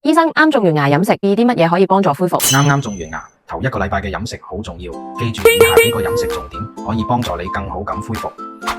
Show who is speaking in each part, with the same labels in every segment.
Speaker 1: 醫生，啱種完牙飲食，啲乜嘢可以幫助恢復？
Speaker 2: 啱種完牙，頭1個禮拜嘅飲食好重要，記住以下幾個飲食重點，可以幫助你更好咁恢復。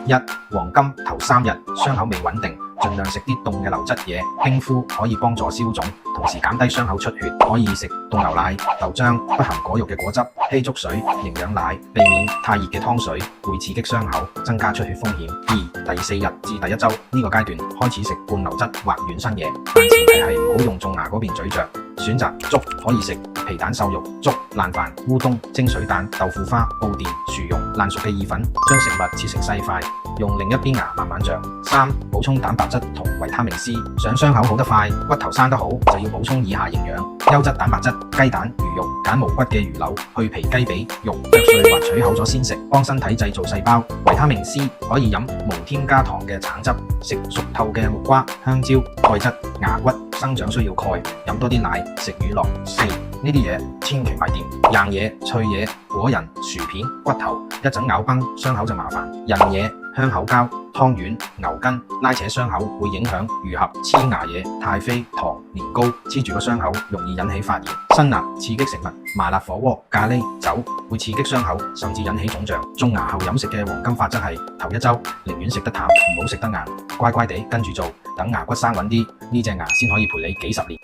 Speaker 2: 1. 黃金頭3日，傷口未穩定，盡量食啲凍嘅流質嘢，冰敷可以幫助消腫，同時減低傷口出血。可以食凍牛奶、豆漿、不含果肉嘅果汁、稀粥水、營養奶，避免太熱嘅湯水，會刺激傷口，增加出血風險。2. 第4日至第1週呢個階段開始食半流質或軟身嘢，但前提係唔好用種牙嗰邊咀嚼。選擇粥可以食皮蛋瘦肉、粥、爛飯、烏冬、蒸水蛋、豆腐花、布甸、薯蓉、爛熟嘅意粉，將食物切成細塊，用另一邊牙慢慢嚼。3. 補充蛋白質同維他命 C， 想傷口好得快，骨頭生得好，就要補充以下營養：優質蛋白質，雞蛋、魚肉，揀無骨嘅魚柳，去皮雞髀，肉剁碎或取厚咗先食，幫身體製造細胞。維他命 C 可以飲無添加糖嘅橙汁，食熟透嘅木瓜、香蕉。鈣質，牙骨生長需要鈣，飲多啲奶，食乳酪。4. 呢啲嘢千祈買掂，硬嘢、脆嘢、果仁、薯片、骨頭，一陣咬崩傷口就麻煩。韌嘢、香口膠、湯圓、牛筋，拉扯傷口會影響愈合。黐牙嘢、太妃、糖、年糕，黐住個傷口容易引起發炎。辛辣刺激食物，麻辣火鍋、咖喱、酒會刺激傷口，甚至引起腫脹。種牙後飲食嘅黃金法則係頭1週寧願食得淡，唔好食得硬，乖乖地跟住做，等牙骨生穩啲，呢隻牙先可以陪你幾十年。